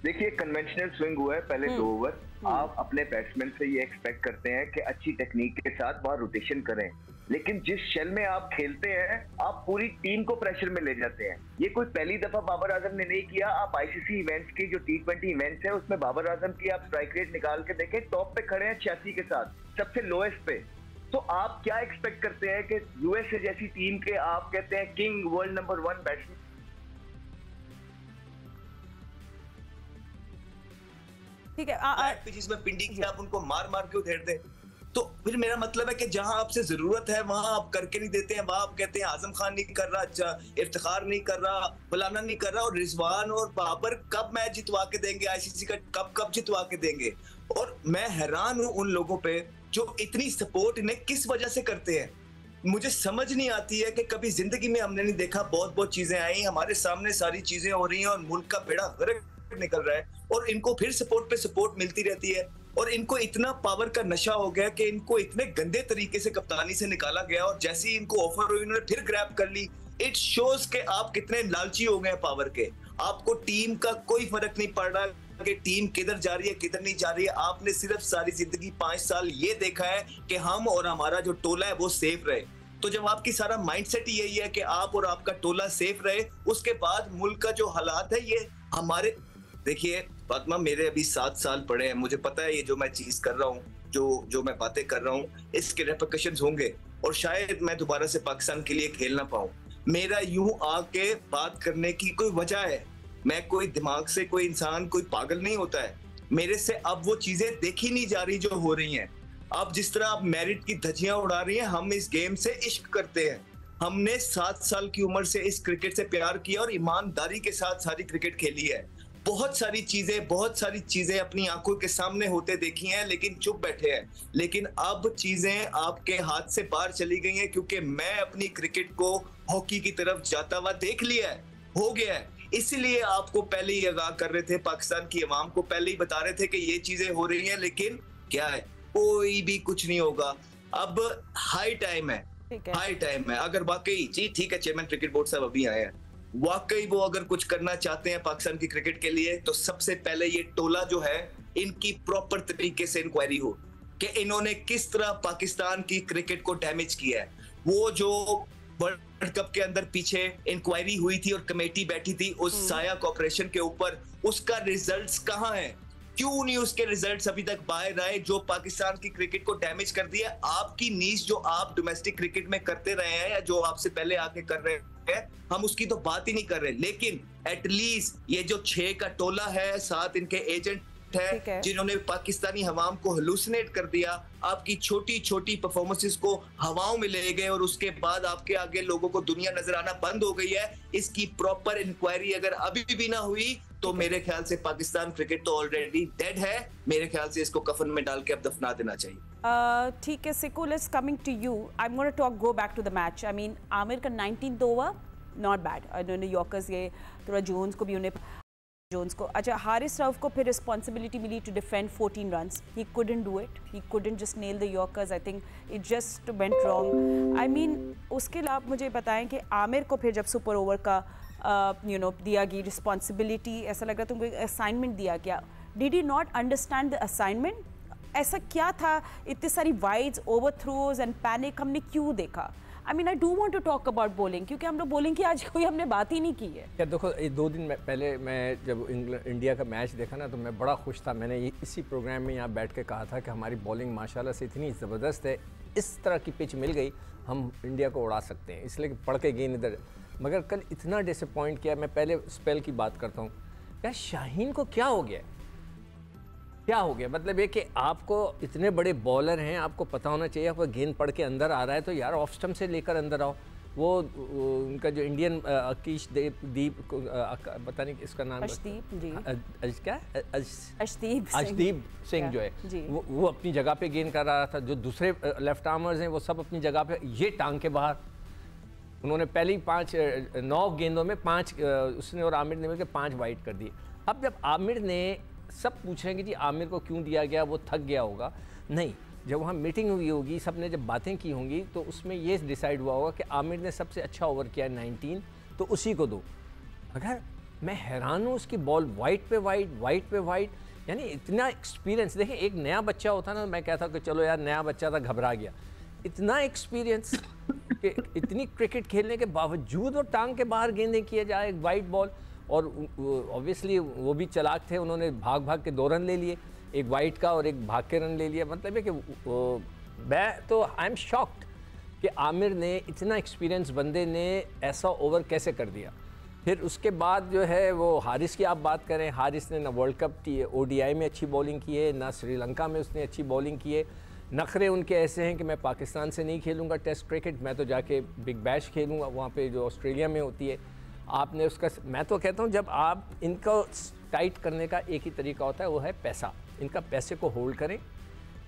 देखिए conventional swing हुआ है पहले 2 ओवर। आप अपने बैट्समैन से ये एक्सपेक्ट करते हैं कि अच्छी टेक्निक के साथ वहां रोटेशन करें, लेकिन जिस शेल में आप खेलते हैं आप पूरी टीम को प्रेशर में ले जाते हैं। ये कोई पहली दफा बाबर आजम ने नहीं किया। आप आईसीसी इवेंट्स की जो T20 इवेंट्स है उसमें बाबर आजम की आप स्ट्राइक रेट निकाल के देखें, टॉप पे खड़े हैं 86 के साथ, सबसे लोएस्ट पे। तो आप क्या एक्सपेक्ट करते हैं कि यूएसए जैसी टीम के आप कहते हैं किंग, वर्ल्ड नंबर 1 बैट्समैन। ठीक है, पिचेस में पिंडी की आप उनको मार मार के उधेड़ दें, तो फिर मेरा मतलब है कि जहां आपसे जरूरत है वहां आप करके नहीं देते हैं। वहां आप कहते हैं आजम खान नहीं कर रहा, अच्छा इफ्तिखार नहीं कर रहा, फलाना नहीं कर रहा, और रिजवान और बाबर कब मैच जितवा के देंगे, आईसीसी का कब जितवा के देंगे। और मैं हैरान हूं उन लोगों पे जो इतनी सपोर्ट इन्हें किस वजह से करते हैं। मुझे समझ नहीं आती है कि कभी जिंदगी में हमने नहीं देखा, बहुत चीजें आई हमारे सामने, सारी चीजें हो रही हैं और मुल्क का बेड़ा गर्क निकल रहा है, और इनको फिर सपोर्ट पे सपोर्ट मिलती रहती है। और इनको इतना पावर का नशा हो गया कि इनको इतने गंदे तरीके से कप्तानी से निकाला गया, और जैसे ही इनको ऑफर हुई इन्होंने फिर ग्रैब कर ली। इट शोज के आप कितने लालची हो गए पावर के। आपको टीम का कोई फर्क नहीं पड़ रहा कि टीम किधर जा रही है किधर नहीं जा रही है। आपने सिर्फ सारी जिंदगी 5 साल ये देखा है कि हम और हमारा जो टोला है वो सेफ रहे। तो जब आपकी सारा माइंडसेट यही है कि आप और आपका टोला सेफ रहे, उसके बाद मुल्क का जो हालात है ये हमारे, देखिए फातिमा मेरे अभी 7 साल पड़े हैं, मुझे पता है ये जो मैं चीज कर रहा हूँ, जो मैं बातें कर रहा हूँ इसके रेपरकशंस होंगे, और शायद मैं दोबारा से पाकिस्तान के लिए खेल ना पाऊं। मेरा यूं आके बात करने की कोई वजह है, मैं कोई दिमाग से कोई इंसान कोई पागल नहीं होता है। मेरे से अब वो चीजें देखी नहीं जा रही जो हो रही हैं। अब जिस तरह आप मेरिट की धज्जियां उड़ा रही हैं, हम इस गेम से इश्क करते हैं। हमने 7 साल की उम्र से इस क्रिकेट से प्यार किया और ईमानदारी के साथ सारी क्रिकेट खेली है। बहुत सारी चीजें अपनी आंखों के सामने होते देखी हैं, लेकिन चुप बैठे हैं। लेकिन अब चीजें आपके हाथ से बाहर चली गई हैं, क्योंकि मैं अपनी क्रिकेट को हॉकी की तरफ जाता हुआ देख लिया है, हो गया है। इसलिए आपको पहले ही आगाह कर रहे थे, पाकिस्तान की अवाम को पहले ही बता रहे थे कि ये चीजें हो रही हैं, लेकिन क्या है, कोई भी कुछ नहीं होगा। अब हाई टाइम है। अगर वाकई जी ठीक है, चेयरमैन क्रिकेट बोर्ड साहब अभी आए हैं, वाकई वो अगर कुछ करना चाहते हैं पाकिस्तान की क्रिकेट के लिए, तो सबसे पहले ये टोला जो है इनकी प्रॉपर तरीके से इंक्वायरी हो कि इन्होंने किस तरह पाकिस्तान की क्रिकेट को डैमेज किया है। वो जो वर्ल्ड कप के अंदर पीछे इंक्वायरी हुई थी और कमेटी बैठी थी उस साया कॉर्पोरेशन के ऊपर, उसका रिजल्ट्स कहाँ है? क्यों नहीं उसके रिजल्ट्स अभी तक बाहर आए, जो पाकिस्तान की क्रिकेट को डैमेज कर दिया? आपकी नीश जो आप डोमेस्टिक क्रिकेट में करते रहे हैं या जो आपसे पहले आके कर रहे हैं, हम उसकी तो बात ही नहीं कर रहे, लेकिन एटलीस्ट ये जो 6 का टोला है, 7 इनके एजेंट है जिन्होंने पाकिस्तानी हवाम को हलूसिनेट कर दिया, आपकी छोटी छोटी परफॉर्मेंसेस को हवाओं में ले गए और उसके बाद आपके आगे लोगों को दुनिया नजर आना बंद हो गई है। इसकी प्रॉपर इंक्वायरी अगर अभी भी ना हुई तो मेरे ख्याल से पाकिस्तान क्रिकेट तो ऑलरेडी डेड है। मेरे ख्याल से इसको कफन में डाल के अब दफना देना चाहिए। ठीक है सिकू, let's coming to you. I am gonna talk go back to the match. I mean Aamir का 19th ओवर नॉट बैड, उन्होंने यॉर्कर्स ये थोड़ा जोन्स को भी उन्हें जोन्स को, अच्छा हारिस रऊफ को फिर रिस्पॉन्सिबिलिटी मिली to defend 14 runs. He couldn't do it, he couldn't just nail the yorkers. I think it just went wrong. I mean उसके अलावा मुझे बताएं कि आमिर को फिर जब सुपर ओवर का दिया गई रिस्पॉन्सिबिलिटी, ऐसा लग रहा तुमको एक असाइनमेंट दिया गया। Did you not understand the assignment? ऐसा क्या था, इतनी सारी wides, over throws and panic हमने क्यों देखा? I mean I do want to talk about bowling, क्योंकि हम लोग बॉलिंग की आज कोई हमने बात ही नहीं की है। यार देखो, 2 दिन पहले मैं जब इंडिया का मैच देखा ना, तो मैं बड़ा खुश था। मैंने इसी प्रोग्राम में यहाँ बैठ के कहा था कि हमारी बॉलिंग माशाल्लाह से इतनी ज़बरदस्त है, इस तरह की पिच मिल गई हम इंडिया को उड़ा सकते हैं, इसलिए कि पढ़ के गेंद इधर। मगर कल इतना डिसअपॉइंट किया। मैं पहले स्पेल की बात करता हूँ। यार शाहीन को क्या हो गया, क्या हो गया? मतलब ये कि आपको इतने बड़े बॉलर हैं, आपको पता होना चाहिए, आपको गेंद पड़ के अंदर आ रहा है तो यार ऑफ स्टंप से लेकर अंदर आओ। वो उनका जो इंडियन अकीश दीप पता नहीं इसका नाम, अर्शदीप सिंह जो है वो अपनी जगह पे गेंद कर रहा था। जो दूसरे लेफ्ट आर्मर्स हैं वो सब अपनी जगह पे, ये टांग के बाहर। उन्होंने पहली 9 गेंदों में 5 उसने और आमिर ने मिलकर 5 वाइड कर दिए। अब जब आमिर ने, सब पूछ रहे हैं कि जी आमिर को क्यों दिया गया, वो थक गया होगा। नहीं, जब वहाँ मीटिंग हुई होगी, सब ने जब बातें की होंगी, तो उसमें ये डिसाइड हुआ होगा कि आमिर ने सबसे अच्छा ओवर किया 19, तो उसी को दो। अगर मैं हैरान हूँ उसकी बॉल वाइट पे वाइट, यानी इतना एक्सपीरियंस। देखिए एक नया बच्चा होता ना, मैं कहता कि चलो यार नया बच्चा था, घबरा गया, इतना एक्सपीरियंस कि इतनी क्रिकेट खेलने के बावजूद वो टांग के बाहर गेंदें किए जाए वाइट बॉल। और ऑब्वियसली वो भी चालाक थे, उन्होंने भाग के 2 रन ले लिए, एक वाइट का और एक भाग के रन ले लिया। मतलब है कि मैं तो आई एम शॉक्ड कि आमिर ने, इतना एक्सपीरियंस बंदे ने ऐसा ओवर कैसे कर दिया। फिर उसके बाद जो है वो हारिस की आप बात करें, हारिस ने ना वर्ल्ड कप ODI में अच्छी बॉलिंग की है, ना श्रीलंका में उसने अच्छी बॉलिंग की है। नखरे उनके ऐसे हैं कि मैं पाकिस्तान से नहीं खेलूँगा टेस्ट क्रिकेट, मैं तो जाके बिग बैश खेलूँगा वहाँ पे जो ऑस्ट्रेलिया में होती है। आपने उसका, मैं तो कहता हूँ जब आप इनको टाइट करने का एक ही तरीका होता है, वो है पैसा। इनका पैसे को होल्ड करें।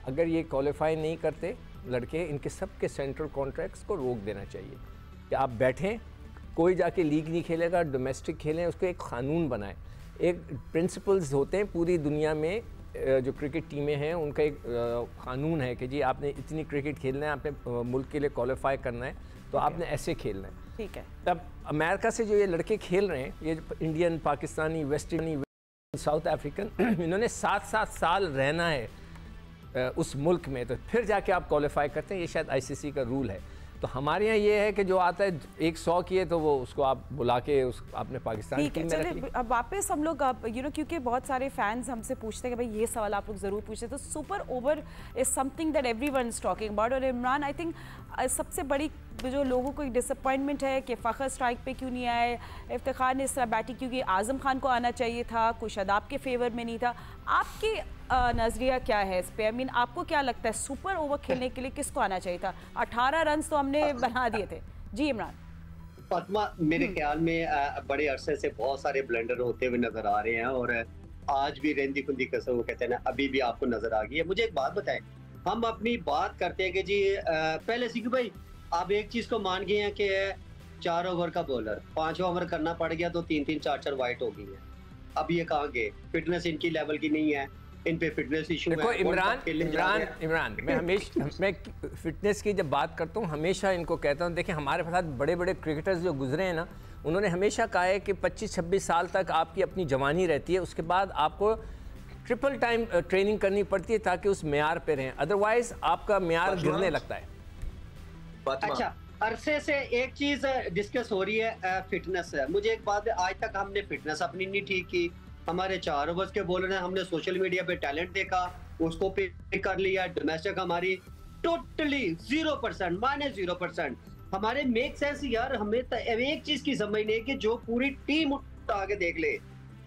अगर ये क्वालिफाई नहीं करते लड़के, इनके सब के सेंट्रल कॉन्ट्रैक्ट्स को रोक देना चाहिए कि आप बैठें, कोई जाके लीग नहीं खेलेगा, डोमेस्टिक खेलें। उसको एक क़ानून बनाएं। एक प्रिंसिपल्स होते हैं पूरी दुनिया में, जो क्रिकेट टीमें हैं उनका एक क़ानून है कि जी आपने इतनी क्रिकेट खेलना है, आपने मुल्क के लिए क्वालिफाई करना है, तो आपने ऐसे खेलना है। ठीक है। तब अमेरिका से जो ये लड़के खेल रहे हैं, ये Indian, Pakistani, West Indies, south African, इन्होंने 7-7 साल रहना है उस मुल्क में, तो फिर जाके आप क्वालिफाई करते हैं। ये शायद ICC का रूल है। तो हमारे यहाँ ये है कि जो आता है 100 किए तो वो उसको आप बुला के आपने पाकिस्तान की टीम में रख ली। अब वापस हम लोग क्योंकि बहुत सारे फैंस हमसे पूछते हैं कि भाई ये सवाल आप लोग ज़रूर पूछते, तो super over is something that everyone is talking about. और इमरान, आई थिंक सबसे बड़ी जो लोगों को एक डिसअपॉइंटमेंट है कि फ़खर स्ट्राइक पे क्यों नहीं आए, इफ्तिखार ने इस तरह बैटी, क्योंकि आज़म खान को आना चाहिए था, कुछ शादाब के फेवर में नहीं था। आपकी नज़रिया क्या है इस पे? आई मीन आपको क्या लगता है सुपर ओवर खेलने के लिए किसको आना चाहिए था? 18 रन तो हमने बना दिए थे। जी इमरान। फातिमा, मेरे ख्याल में बड़े अरसे से बहुत सारे ब्लंडर होते हुए नजर आ रहे हैं, और आज भी रेंदी खुंदी कसर वो कहते हैं ना, अभी भी आपको नजर आ गई है। मुझे एक बात बताएं, हम अपनी बात करते हैं कि जी पहले सीखो भाई, आप एक चीज को मान गए हैं कि 4 ओवर का बॉलर 5 ओवर करना पड़ गया तो 3-3 4-4 वाइट हो गई है। अब ये कहाँ गए? फिटनेस इनकी लेवल की नहीं है, इन पे फिटनेस इशू है। देखो इमरान, मैं फिटनेस की जब बात करता हूँ हमेशा इनको कहता हूँ, देखिए हमारे साथ बड़े बड़े क्रिकेटर्स जो गुजरे हैं ना, उन्होंने हमेशा कहा है कि 25-26 साल तक आपकी अपनी जवानी रहती है, उसके बाद आपको ट्रिपल टाइम ट्रेनिंग करनी पड़ती है ताकि उस मेयार पे रहें, अदरवाइज आपका मेयार गिरने लगता है। अच्छा, अरसे से एक चीज डिस्कस हो रही है फिटनेस है। मुझे एक बात है, आज तक हमने फिटनेस अपनी नहीं ठीक की। हमारे 4 ओवर्स के बॉलर हैं, हमने सोशल मीडिया पे टैलेंट देखा, उसको पिक कर लिया। डोमेस्टिक हमारी टोटली 0%, -0%। हमारे मेक सेंस यार, हमें एक चीज की समझ नहीं कि जो पूरी टीम उठा के देख ले,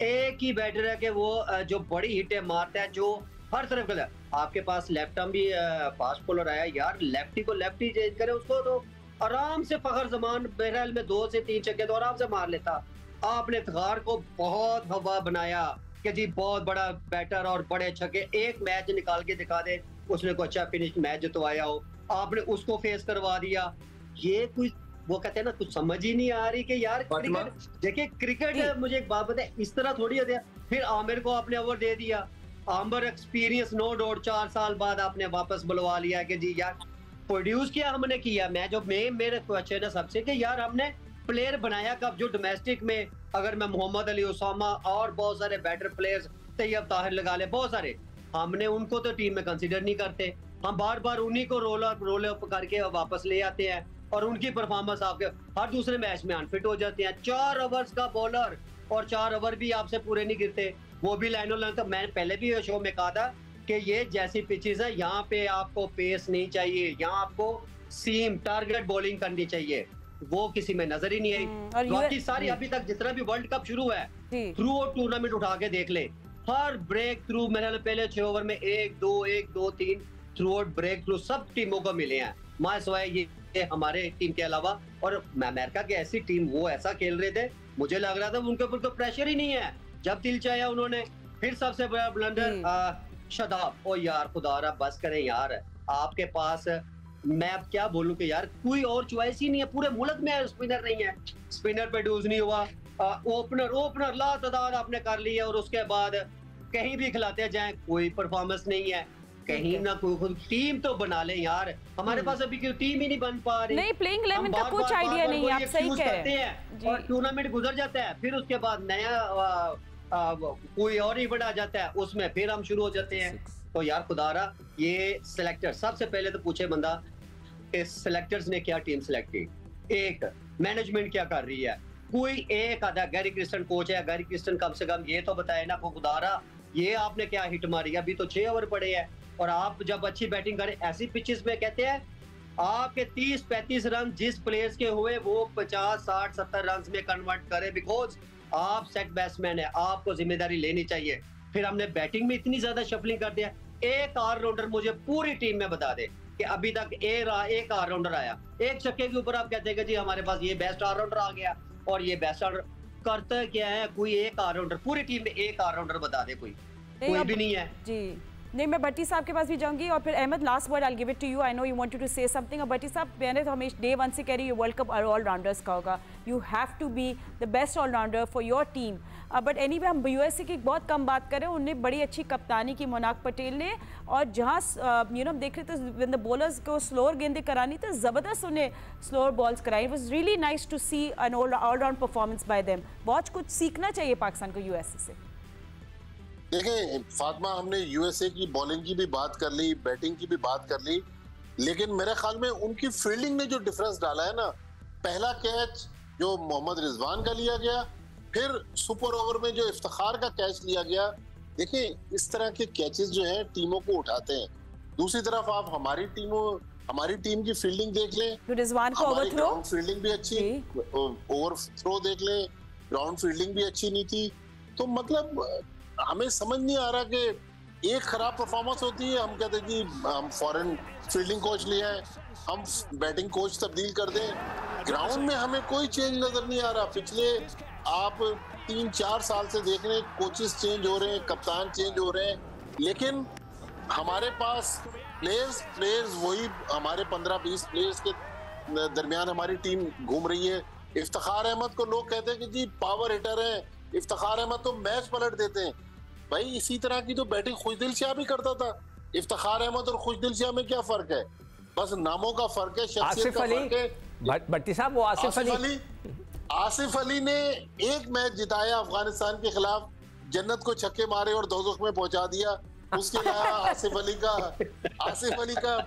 एक ही बैटर है कि वो जो बड़ी हिटें मारता है, जो हर तरफ का। आपके पास लेफ्ट आर्म भी फास्ट बॉलर आया यार, लेफ्टी को लेफ्टी चेंज करे, उसको तो आराम से फखर जमान बहरहाल में 2 से 3 छक्के तो आराम से मार लेता। आपने इफ्तिखार को बहुत हवा बनाया कि जी बहुत बड़ा बैटर और बड़े छक्के, एक मैच निकाल के दिखा दे, उसने को अच्छा फिनिश मैच जितवाया हो, आपने उसको फेस करवा दिया। ये कुछ वो कहते हैं ना, कुछ समझ ही नहीं आ रही कि यार क्रिकेट, देखिए क्रिकेट, मुझे एक बात बताए, इस तरह थोड़ी होती है। फिर आमिर को आपने ओवर दे दिया, आमिर एक्सपीरियंस नो डाउट 4 साल बाद आपने वापस बुलवा लिया कि जी यार प्रोड्यूस किया हमने किया। मैं जो मेरे क्वेश्चन है सबसे कि यार हमने प्लेयर बनाया कब? जो डोमेस्टिक में अगर मैं मोहम्मद अली, उसामा और बहुत सारे बैटर प्लेयर्स, तैयब ताहिर लगा ले, बहुत सारे, हमने उनको तो टीम में कंसीडर नहीं करते। हम बार बार उन्हीं को रोल अप करके वापस ले आते हैं और उनकी परफॉर्मेंस आपके हर दूसरे मैच में अनफिट हो जाते हैं। 4 ओवर्स का बॉलर और 4 ओवर भी आपसे पूरे नहीं गिरते, वो भी लाइनों लाइन। तो मैं पहले भी शो में कहा था कि ये जैसी पिचेस है, यहाँ पे आपको पेस नहीं चाहिए, यहाँ आपको सीम टारगेट बॉलिंग करनी चाहिए, वो किसी में नजर ही नहीं आई। बाकी सारी अभी तक जितना भी वर्ल्ड कप शुरू है, थ्रू आउट टूर्नामेंट उठा के देख ले, हर ब्रेक थ्रू मेरे पहले 6 ओवर में 1-2 1-2 3 थ्रू आउट ब्रेक थ्रू सब टीमों को मिले हैं, मां सिवाय ये हमारे टीम के अलावा। और अमेरिका की ऐसी टीम, वो ऐसा खेल रहे थे, मुझे लग रहा था उनके ऊपर तो प्रेशर ही नहीं है। जब दिल चाहे उन्होंने फिर सबसे बड़ा ब्लंडर शादाब। ओ यार खुदारा बस करें यार, आपके पास मैं अब क्या बोलूं कि यार कोई और चॉइस ही नहीं है, पूरे मुल्क में स्पिनर नहीं है, स्पिनर प्रोड्यूस नहीं हुआ। ओपनर लातादाद आपने कर ली है और उसके बाद कहीं भी खिलाते जाए कोई परफॉर्मेंस नहीं है। कहीं ना कोई टीम तो बना ले यार, हमारे पास अभी कोई टीम ही नहीं बन पा रही। नहीं, प्लेइंग 11 का कुछ आइडिया नहीं, आप सही कह रहे हैं। और टूर्नामेंट गुजर जाता है, फिर उसके बाद नया कोई और इवेंट आ जाता है, उसमें फिर हम शुरू हो जाते हैं। तो यार खुदारा, ये सिलेक्टर सबसे पहले तो पूछे बंदा, इस सिलेक्टर्स ने क्या टीम सिलेक्ट की, एक मैनेजमेंट क्या कर रही है, कोई एक आधा गैरी क्रिस्टन कोच है, गैरी क्रिस्टन कम से कम ये तो बताए ना को खुदारा ये आपने क्या हिट मारी, अभी तो 6 ओवर पड़े हैं और आप जब अच्छी बैटिंग करें ऐसी पिचेस में कहते हैं आपके 30-35 रन जिस प्लेयर्स के हुए वो 50-60-70 रन में कन्वर्ट करे, बिकॉज आप सेट बैट्समैन है, आपको जिम्मेदारी लेनी चाहिए। फिर हमने बैटिंग में इतनी ज्यादा शफलिंग कर दिया, एक ऑलराउंडर मुझे पूरी टीम में बता दे कि अभी तक एक ऑलराउंडर आया, एक छक्के के ऊपर आप कहते हैं कि जी हमारे पास ये बेस्ट ऑलराउंडर आ गया और ये बेस्ट ऑलराउंडर करता क्या है, कोई एक ऑलराउंडर पूरी टीम में एक ऑलराउंडर बता दे, कोई भी नहीं है जी। नहीं, मैं भट्टी साहब के पास भी जाऊंगी और फिर Ahmad last word I give it to you, I know you wanted to say something. और भट्टी साहब, मैंने तो हमेशा डे 1 से कह रही हूँ वर्ल्ड कप ऑलराउंडर्स का होगा, you have to be the best allrounder for your team. But anyway हम यूएसए की बहुत कम बात करें, उन्हें बड़ी अच्छी कप्तानी की मोनाक पटेल ने, और जहाँ हम देख रहे थे व्हेन द बॉलर्स को स्लोअर गेंदें करानी तो ज़बरदस्त उन्हें स्लोअर बॉल्स कराई। It was really nice to see an allround performance by them. बहुत कुछ सीखना चाहिए पाकिस्तान को यूएसए से। देखें फातिमा, हमने यूएसए की बॉलिंग की भी बात कर ली, बैटिंग की भी बात कर ली, लेकिन मेरे ख्याल में उनकी फील्डिंग ने जो डिफरेंस डाला है ना, पहला कैच जो मोहम्मद रिजवान का लिया गया, फिर सुपर ओवर में जो इफ्तिखार का कैच लिया गया, देखें इस तरह के कैचेस जो हैं टीमों को उठाते हैं। दूसरी तरफ आप हमारी टीम की फील्डिंग देख लें, रिजवान को ओवरथ्रो फील्डिंग भी अच्छी, ओवर थ्रो देख लें, ग्राउंड फील्डिंग भी अच्छी नहीं थी। तो मतलब हमें समझ नहीं आ रहा कि एक खराब परफॉर्मेंस होती है, हम कहते हैं कि हम फॉरेन फील्डिंग कोच ले आए, हम बैटिंग कोच तब्दील कर दें, ग्राउंड में हमें कोई चेंज नजर नहीं आ रहा। पिछले आप 3-4 साल से देख रहे हैं कोचेस चेंज हो रहे हैं, कप्तान चेंज हो रहे हैं, लेकिन हमारे पास प्लेयर्स वही हमारे 15-20 प्लेयर्स के दरमियान हमारी टीम घूम रही है। इफ्तिखार अहमद को लोग कहते हैं कि जी पावर हिटर है, इफ्तिखार अहमद तो मैच पलट देते हैं। भाई इसी तरह की तो बैटिंग खुशदिल शाह भी करता था। इफ्तिखार अहमद और खुशदिल शाह में क्या फर्क है? बस नामों का फर्क है, शख्सियत का फर्क है। भट्टी साहब, वो आसिफ अली ने एक मैच जिताया अफगानिस्तान के खिलाफ, जन्नत को छक्के मारे और दोज़ख में पहुंचा दिया। उसके अलावा आसिफ अली का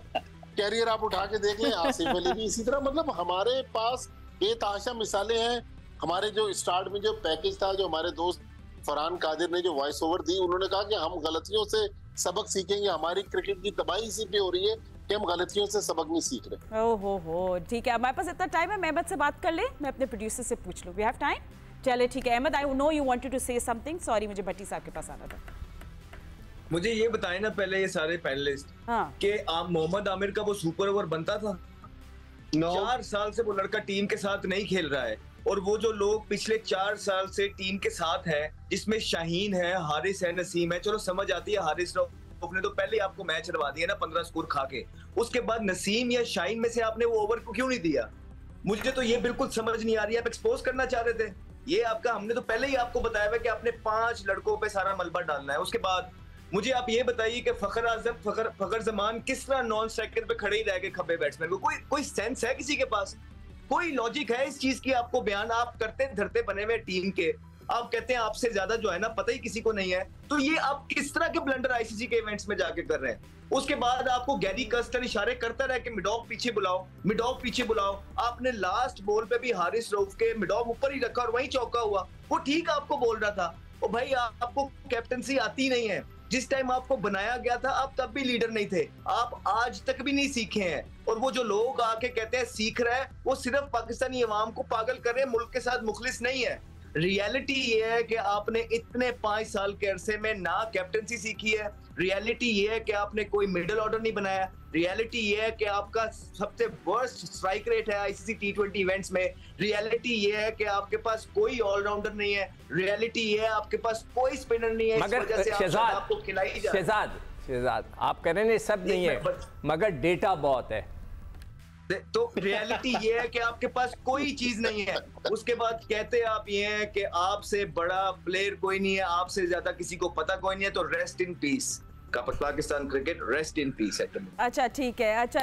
कैरियर आप उठा के देख लें, आसिफ अली भी इसी तरह। मतलब हमारे पास बेतहाशा मिसालें हैं। हमारे जो स्टार्ट में जो पैकेज था, जो हमारे दोस्त फरहान कादिर ने जो वॉइस ओवर दी, उन्होंने कहा कि हम गलतियों से सबक सीखेंगे। हमारी क्रिकेट की तबाही इसी पे हो रही है कि हम गलतियों से सबक नहीं सीख रहे। ओहो, ठीक है, हमारे पास इतना टाइम है, अहमद से बात कर ले, मैं अपने प्रोड्यूसर से पूछ लूँ। We have time? चले ठीक है Ahmad, I know you wanted to say something, sorry मुझे भट्टी साहब के पास आना था। मुझे ये बताएं ना पहले ये सारे पैनलिस्ट कि आप मोहम्मद आमिर का वो सुपर ओवर बनता था? 4 साल से वो लड़का टीम के साथ नहीं खेल रहा है, और वो जो लोग पिछले 4 साल से टीम के साथ है, जिसमें शाहीन है, हारिस है, नसीम है, चलो समझ आती है हारिस ने तो पहले आपको मैच हरवा दिया ना 15 स्कोर खा के, उसके बाद नसीम या शाहीन में से आपने वो ओवर को क्यों नहीं दिया? मुझे तो ये बिल्कुल समझ नहीं आ रही है। आप एक्सपोज करना चाह रहे थे ये आपका, हमने तो पहले ही आपको बताया हुआ कि आपने 5 लड़कों पे सारा मलबा डालना है। उसके बाद मुझे आप ये बताइए कि फखर जमान किस तरह नॉन स्ट्राइकर पे खड़े ही रह गए खब्बे बैट्समैन को? कोई सेंस है किसी के पास? कोई लॉजिक है इस चीज की? आपको बयान आप करते धरते बने हुए टीम के, आप कहते हैं आपसे ज्यादा जो है ना पता ही किसी को नहीं है, तो ये आप किस तरह के ब्लंडर आईसीसी के इवेंट्स में जाके कर रहे हैं? उसके बाद आपको गैरी कर्स्टन इशारे करता रहे कि मिडॉक पीछे बुलाओ। आपने लास्ट बॉल पे भी हारिस रऊफ के मिडॉक ऊपर ही रखा और वहीं चौका हुआ। वो ठीक आपको बोल रहा था, ओ भाई आपको कैप्टनसी आती नहीं है। जिस टाइम आपको बनाया गया था आप तब भी लीडर नहीं थे, आप आज तक भी नहीं सीखे हैं। और वो जो लोग आके कहते हैं सीख रहे हैं, वो सिर्फ पाकिस्तानी अवाम को पागल कर रहे हैं, मुल्क के साथ मुखलिस नहीं है। रियलिटी ये है कि आपने इतने 5 साल के अरसे में ना कैप्टनसी सीखी है। रियलिटी ये है कि आपने कोई मिडिल ऑर्डर नहीं बनाया। रियलिटी ये है कि आपका सबसे वर्स्ट स्ट्राइक रेट है आईसीसी T20 इवेंट्स में। रियलिटी ये है कि आपके पास कोई ऑलराउंडर नहीं है। रियलिटी ये है आपके पास कोई स्पिनर नहीं है। मगर शहजाद आप कह रहे हैं सब नहीं है, मगर डेटा बहुत है। तो रियलिटी ये है कि आपके पास कोई चीज नहीं है। उसके बाद कहते आप ये हैं कि आपसे बड़ा प्लेयर कोई नहीं है, आपसे ज्यादा किसी को पता कोई नहीं है, तो rest in peace. Pakistan cricket rest in peace. अच्छा ठीक है, अच्छा